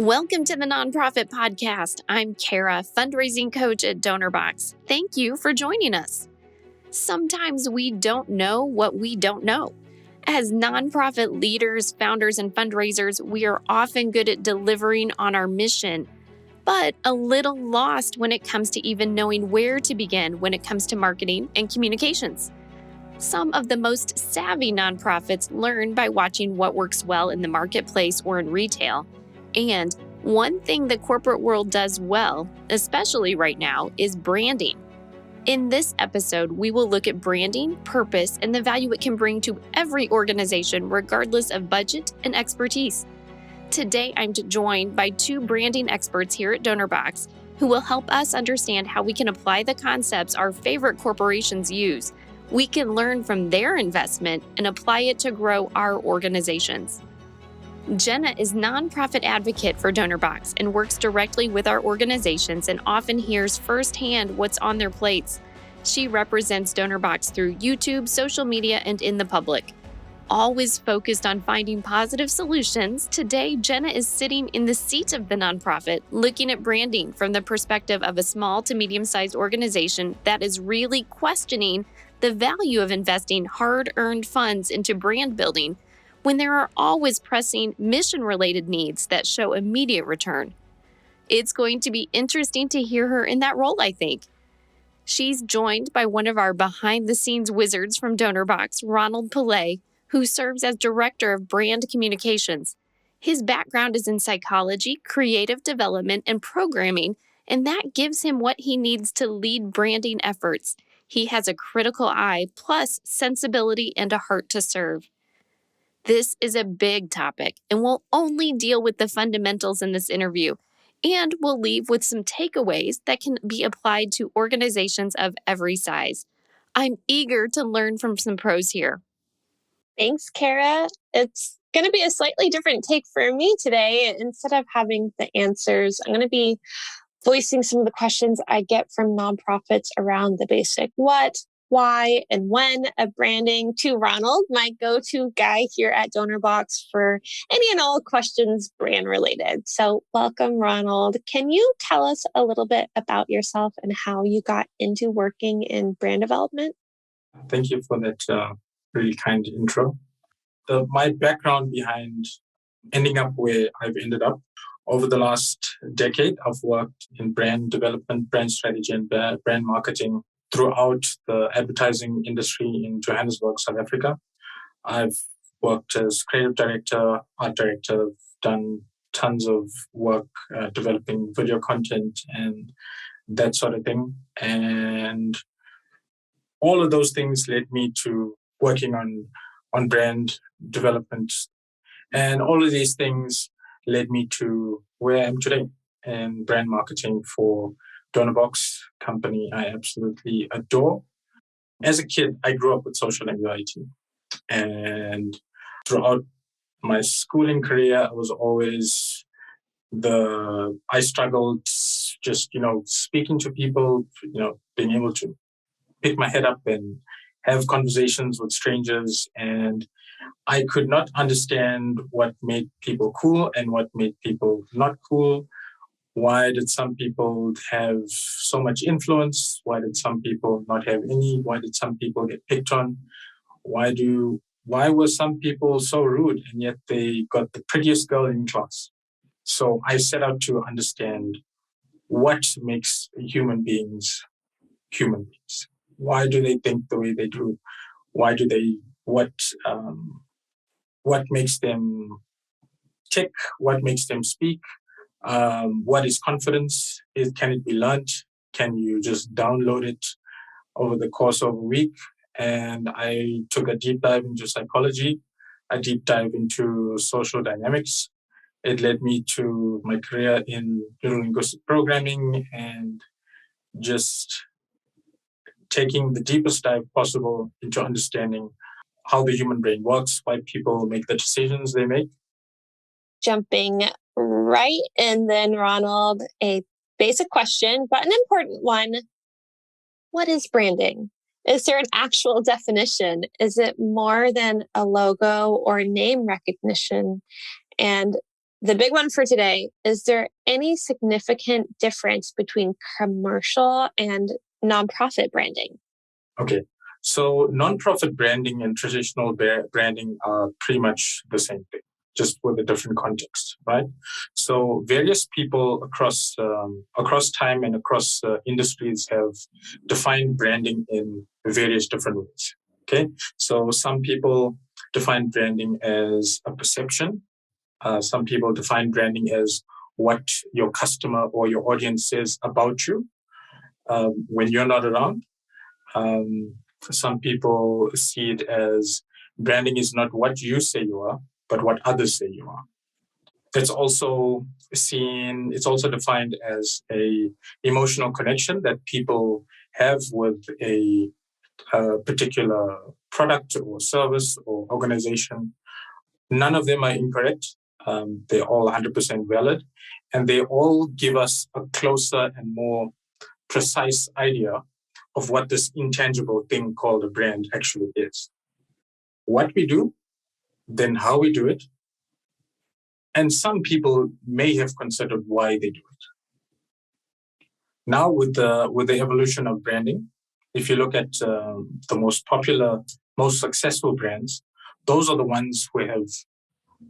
Welcome to the Nonprofit Podcast. I'm Cara, fundraising coach at Donorbox. Thank you for joining us. Sometimes we don't know what we don't know. As nonprofit leaders, founders, and fundraisers, we are often good at delivering on our mission, but a little lost when it comes to even knowing where to begin when it comes to marketing and communications. Some of the most savvy nonprofits learn by watching what works well in the marketplace or in retail. And one thing the corporate world does well, especially right now, is branding. In this episode, we will look at branding, purpose, and the value it can bring to every organization, regardless of budget and expertise. Today, I'm joined by two branding experts here at Donorbox who will help us understand how we can apply the concepts our favorite corporations use. We can learn from their investment and apply it to grow our organizations. Jena is nonprofit advocate for Donorbox and works directly with our organizations and often hears firsthand what's on their plates. She represents Donorbox through YouTube, social media, and in the public. Always focused on finding positive solutions, today Jena is sitting in the seat of the nonprofit, looking at branding from the perspective of a small to medium-sized organization that is really questioning the value of investing hard-earned funds into brand building when there are always pressing mission-related needs that show immediate return. It's going to be interesting to hear her in that role, I think. She's joined by one of our behind-the-scenes wizards from Donorbox, Ronald Pillay, who serves as Director of Brand Communications. His background is in psychology, creative development, and programming, and that gives him what he needs to lead branding efforts. He has a critical eye, plus sensibility and a heart to serve. This is a big topic, and we'll only deal with the fundamentals in this interview, and we'll leave with some takeaways that can be applied to organizations of every size. I'm eager to learn from some pros here. Thanks, Cara. It's going to be a slightly different take for me today. Instead of having the answers, I'm going to be voicing some of the questions I get from nonprofits around the basic what, why, and when of branding to Ronald, my go-to guy here at Donorbox for any and all questions brand related. So welcome, Ronald. Can you tell us a little bit about yourself and how you got into working in brand development? Thank you for that really kind intro. My background behind ending up where I've ended up, over the last decade, I've worked in brand development, brand strategy, and brand marketing throughout the advertising industry in Johannesburg, South Africa. I've worked as creative director, art director, done tons of work developing video content and that sort of thing. And all of those things led me to working on brand development. And all of these things led me to where I am today in brand marketing for Donorbox, company I absolutely adore. As a kid, I grew up with social anxiety. And throughout my schooling career, I was always I struggled just, speaking to people, being able to pick my head up and have conversations with strangers. And I could not understand what made people cool and what made people not cool. Why did some people have so much influence? Why did some people not have any? Why did some people get picked on? Why were some people so rude and yet they got the prettiest girl in class? So I set out to understand what makes human beings human beings. Why do they think the way they do? Why do they, what makes them tick? What makes them speak? What is confidence? Can it be learned? Can you just download it over the course of a week? And I took a deep dive into psychology, a deep dive into social dynamics. It led me to my career in neurolinguistic programming and just taking the deepest dive possible into understanding how the human brain works, why people make the decisions they make. Jumping right in then, Ronald, a basic question, but an important one. What is branding? Is there an actual definition? Is it more than a logo or name recognition? And The big one for today, is there any significant difference between commercial and nonprofit branding? Okay. So nonprofit branding and traditional branding are pretty much the same thing, just with a different context, right? So various people across time and across industries have defined branding in various different ways. Okay, so some people define branding as a perception. Some people define branding as what your customer or your audience says about you when you're not around. Some people see it as branding is not what you say you are, but what others say you are. It's also defined as a emotional connection that people have with a particular product or service or organization. None of them are incorrect. They're all 100% valid, and they all give us a closer and more precise idea of what this intangible thing called a brand actually is. What we do, then how we do it, and some people may have considered why they do it. Now, with the evolution of branding, if you look at the most popular, most successful brands, those are the ones who have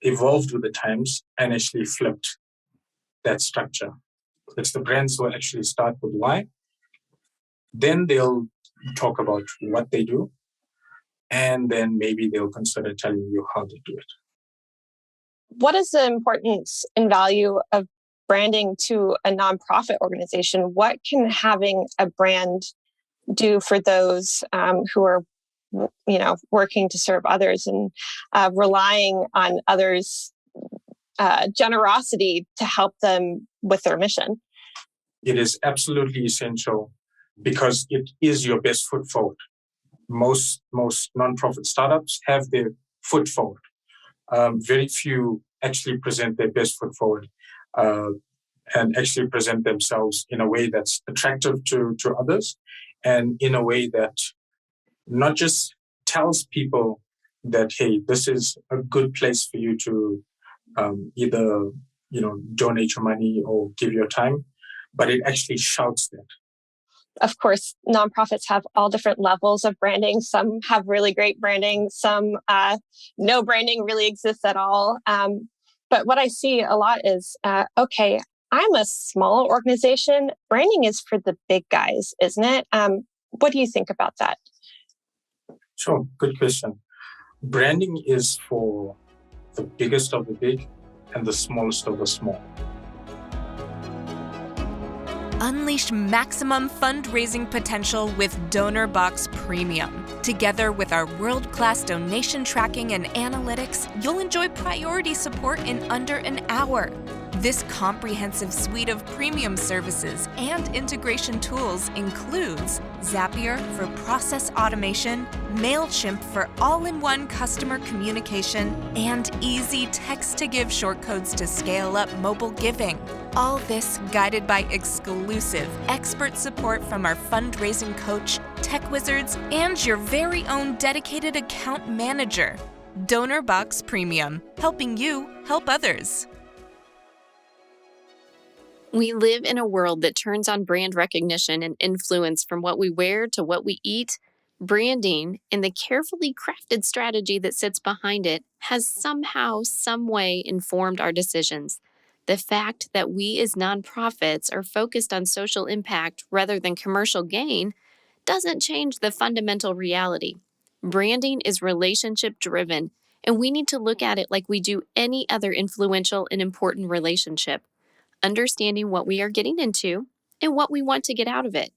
evolved with the times and actually flipped that structure. It's the brands who actually start with why, then they'll talk about what they do, and then maybe they'll consider telling you how they do it. What is the importance and value of branding to a nonprofit organization? What can having a brand do for those who are, working to serve others and relying on others' generosity to help them with their mission? It is absolutely essential because it is your best foot forward. Most nonprofit startups have their foot forward. Very few actually present their best foot forward and actually present themselves in a way that's attractive to others, and in a way that not just tells people that, hey, this is a good place for you to either donate your money or give your time, but it actually shouts that. Of course, nonprofits have all different levels of branding. Some have really great branding. Some no branding really exists at all. But what I see a lot is, okay, I'm a small organization. Branding is for the big guys, isn't it? What do you think about that? Sure, good question. Branding is for the biggest of the big and the smallest of the small. Unleash maximum fundraising potential with Donorbox Premium. Together with our world-class donation tracking and analytics, you'll enjoy priority support in under an hour. This comprehensive suite of premium services and integration tools includes Zapier for process automation, MailChimp for all-in-one customer communication, and easy text-to-give shortcodes to scale up mobile giving. All this guided by exclusive expert support from our fundraising coach, tech wizards, and your very own dedicated account manager. Donorbox Premium, helping you help others. We live in a world that turns on brand recognition and influence from what we wear to what we eat. Branding and the carefully crafted strategy that sits behind it has somehow, some way informed our decisions. The fact that we as nonprofits are focused on social impact rather than commercial gain doesn't change the fundamental reality. Branding is relationship driven, and we need to look at it like we do any other influential and important relationship, understanding what we are getting into and what we want to get out of it.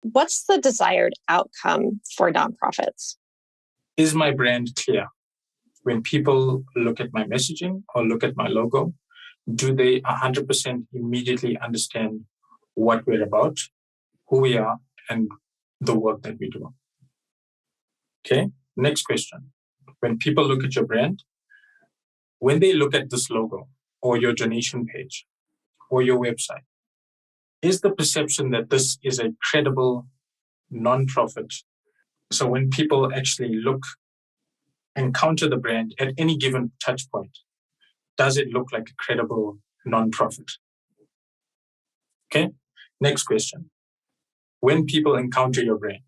What's the desired outcome for nonprofits? Is my brand clear? When people look at my messaging or look at my logo, do they 100% immediately understand what we're about, who we are, and the work that we do? Okay, next question. When people look at your brand, when they look at this logo or your donation page or your website, is the perception that this is a credible nonprofit? So when people actually encounter the brand at any given touch point, Does it look like a credible nonprofit? Okay, next question. When people encounter your brand,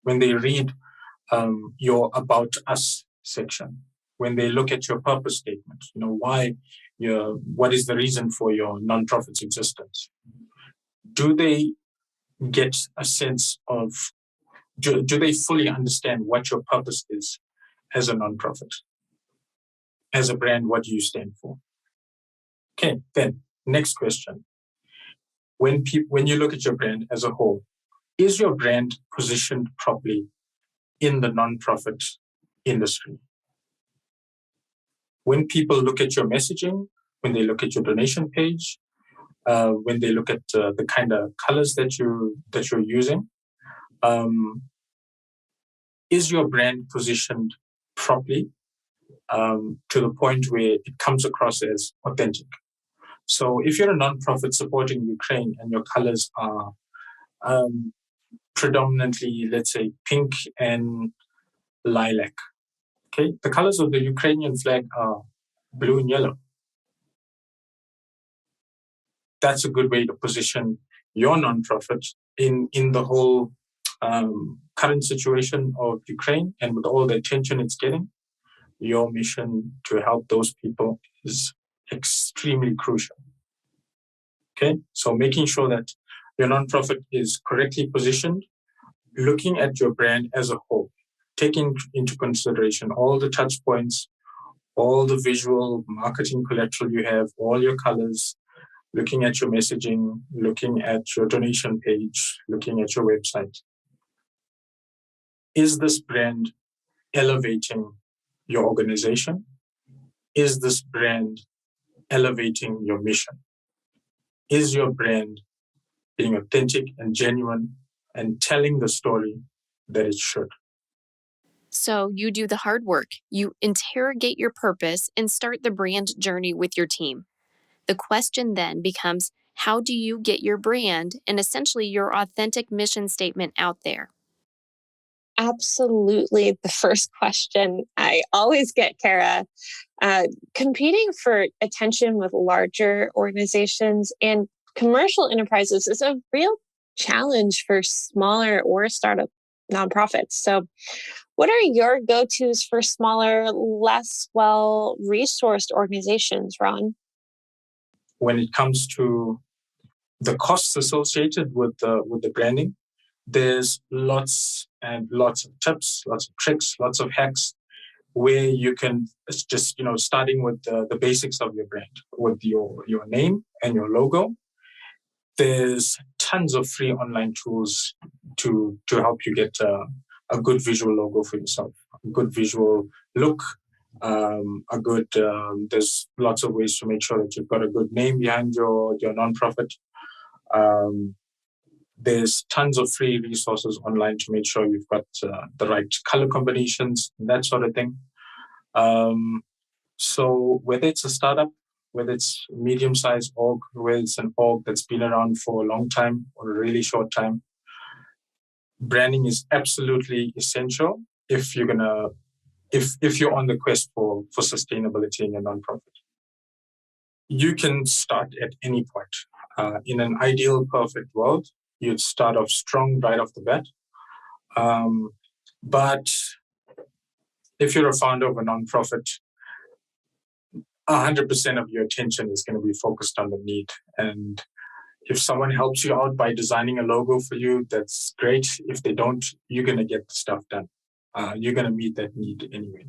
when they read your About Us section, when they look at your purpose statement, what is the reason for your nonprofit's existence? Do they get a sense of, do they fully understand what your purpose is as a nonprofit? As a brand, what do you stand for? Okay, then next question. When you look at your brand as a whole, is your brand positioned properly in the nonprofit industry? When people look at your messaging, when they look at your donation page, when they look at the kind of colors that you're using, is your brand positioned properly to the point where it comes across as authentic? So if you're a nonprofit supporting Ukraine and your colors are predominantly, let's say, pink and lilac, okay, the colors of the Ukrainian flag are blue and yellow. That's a good way to position your nonprofit in the whole current situation of Ukraine, and with all the attention it's getting. Your mission to help those people is extremely crucial. Okay, so making sure that your nonprofit is correctly positioned, looking at your brand as a whole, taking into consideration all the touch points, all the visual marketing collateral you have, all your colors, looking at your messaging, looking at your donation page, looking at your website. Is this brand elevating your organization? Is this brand elevating your mission? Is your brand being authentic and genuine and telling the story that it should? So you do the hard work. You interrogate your purpose and start the brand journey with your team. The question then becomes, how do you get your brand and essentially your authentic mission statement out there? Absolutely. The first question I always get, Cara. Competing for attention with larger organizations and commercial enterprises is a real challenge for smaller or startup nonprofits. So, what are your go tos for smaller, less well resourced organizations, Ron? When it comes to the costs associated with the branding, there's lots and lots of tips, lots of tricks, lots of hacks where you can just, starting with the basics of your brand, with your name and your logo. There's tons of free online tools to help you get a good visual logo for yourself, a good visual look, there's lots of ways to make sure that you've got a good name behind your nonprofit. There's tons of free resources online to make sure you've got the right color combinations, that sort of thing. So whether it's a startup, whether it's a medium-sized org, whether it's an org that's been around for a long time or a really short time, branding is absolutely essential if you're on the quest for sustainability in your nonprofit. You can start at any point. In an ideal, perfect world, you'd start off strong right off the bat. But if you're a founder of a nonprofit, 100% of your attention is going to be focused on the need. And if someone helps you out by designing a logo for you, that's great. If they don't, you're going to get the stuff done. You're going to meet that need anyway.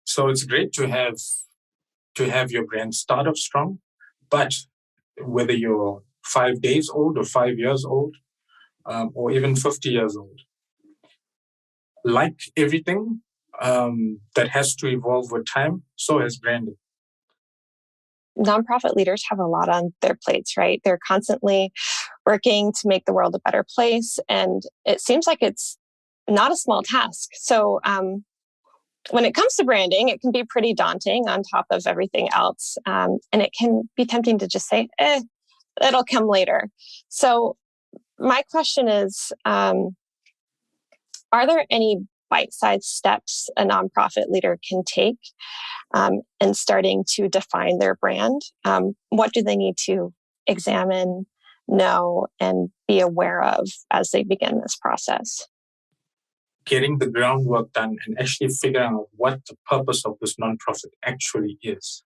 So it's great to have your brand start off strong, but whether you're 5 days old or 5 years old, or even 50 years old, like everything that has to evolve with time, so has branding. Nonprofit leaders have a lot on their plates, right? They're constantly working to make the world a better place. And it seems like it's not a small task. So when it comes to branding, it can be pretty daunting on top of everything else. And it can be tempting to just say, it'll come later. So my question is, are there any bite-sized steps a nonprofit leader can take in starting to define their brand. What do they need to examine, know, and be aware of as they begin this process? Getting the groundwork done and actually figuring out what the purpose of this nonprofit actually is.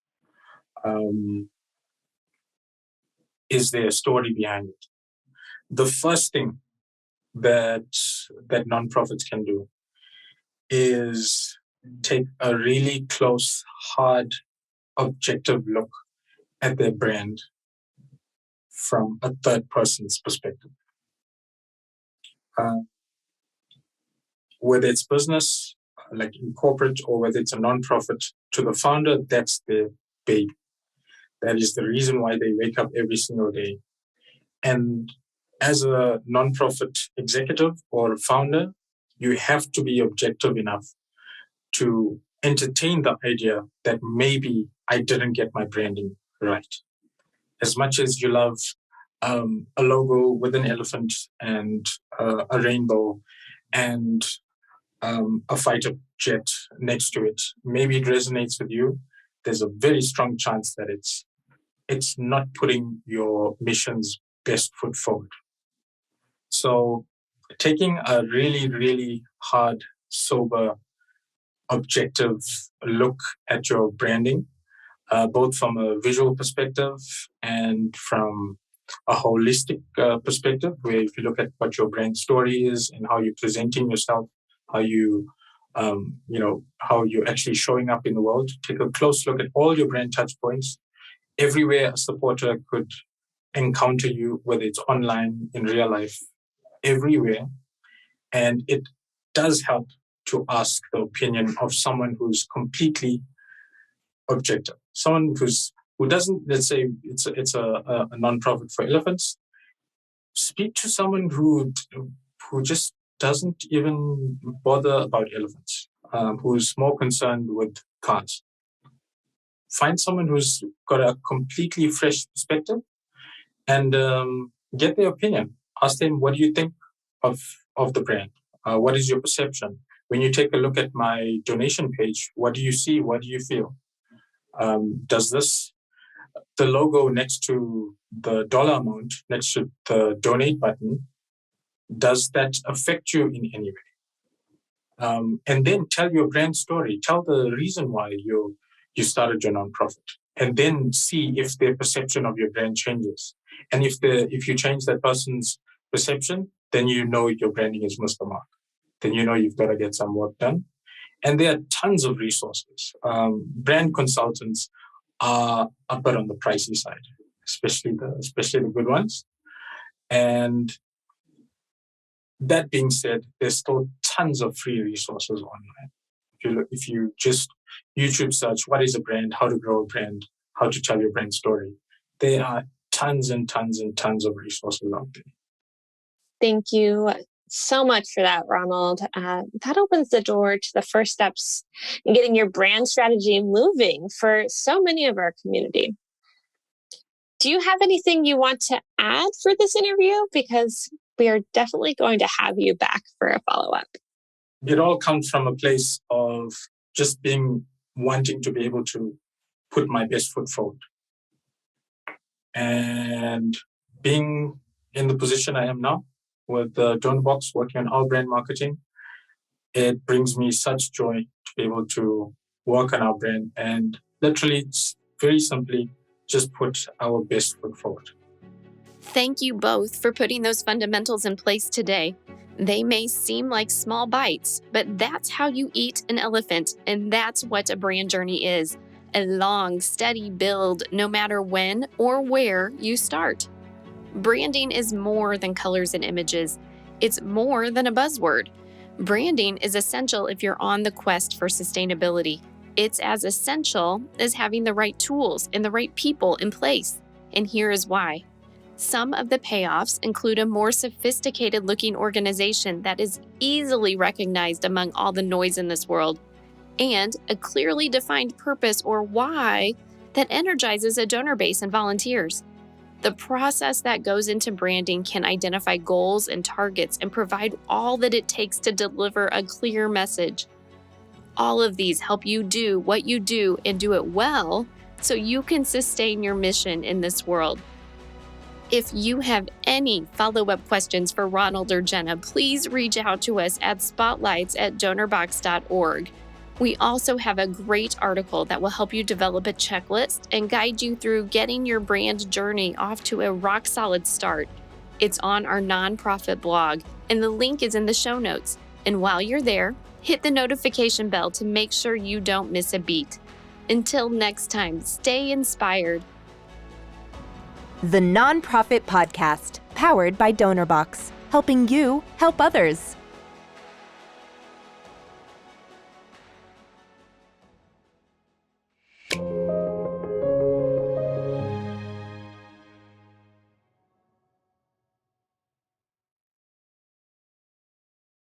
Is there a story behind it? The first thing that nonprofits can do is take a really close, hard, objective look at their brand from a third person's perspective. Whether it's business, like in corporate, or whether it's a nonprofit, to the founder, that's their baby. That is the reason why they wake up every single day. And as a nonprofit executive or founder, you have to be objective enough to entertain the idea that maybe I didn't get my branding right. As much as you love a logo with an elephant and a rainbow and a fighter jet next to it, maybe it resonates with you. There's a very strong chance that it's not putting your mission's best foot forward. So taking a really, really hard, sober, objective look at your branding, both from a visual perspective and from a holistic perspective, where if you look at what your brand story is and how you're presenting yourself, how you, how you're actually showing up in the world, take a close look at all your brand touch points. Everywhere a supporter could encounter you, whether it's online, in real life, everywhere. And it does help to ask the opinion of someone who's completely objective. Someone who doesn't, let's say it's a nonprofit for elephants. Speak to someone who just doesn't even bother about elephants, who's more concerned with cars. Find someone who's got a completely fresh perspective and get their opinion. Ask them, what do you think of the brand? What is your perception? When you take a look at my donation page, what do you see? What do you feel? Does the logo next to the dollar amount, next to the donate button, does that affect you in any way? And then tell your brand story. Tell the reason why you started your nonprofit, and then see if their perception of your brand changes. And if you change that person's perception, then you know your branding is missed the mark. Then you know you've got to get some work done. And there are tons of resources. Brand consultants are a bit on the pricey side, especially the good ones. And that being said, there's still tons of free resources online. If you just YouTube search, what is a brand, how to grow a brand, how to tell your brand story, there are tons and tons and tons of resources out there. Thank you so much for that, Ronald. That opens the door to the first steps in getting your brand strategy moving for so many of our community. Do you have anything you want to add for this interview? Because we are definitely going to have you back for a follow-up. It all comes from a place of just wanting to be able to put my best foot forward. And being in the position I am now with Donorbox, working on our brand marketing, it brings me such joy to be able to work on our brand and literally, very simply, just put our best foot forward. Thank you both for putting those fundamentals in place today. They may seem like small bites, but that's how you eat an elephant, and that's what a brand journey is. A long, steady build, no matter when or where you start. Branding is more than colors and images. It's more than a buzzword. Branding is essential if you're on the quest for sustainability. It's as essential as having the right tools and the right people in place. And here is why. Some of the payoffs include a more sophisticated-looking organization that is easily recognized among all the noise in this world, and a clearly defined purpose or why that energizes a donor base and volunteers. The process that goes into branding can identify goals and targets and provide all that it takes to deliver a clear message. All of these help you do what you do and do it well so you can sustain your mission in this world. If you have any follow-up questions for Ronald or Jena, please reach out to us at spotlights@donorbox.org. We also have a great article that will help you develop a checklist and guide you through getting your brand journey off to a rock-solid start. It's on our nonprofit blog, and the link is in the show notes. And while you're there, hit the notification bell to make sure you don't miss a beat. Until next time, stay inspired. The Nonprofit Podcast, powered by Donorbox, helping you help others.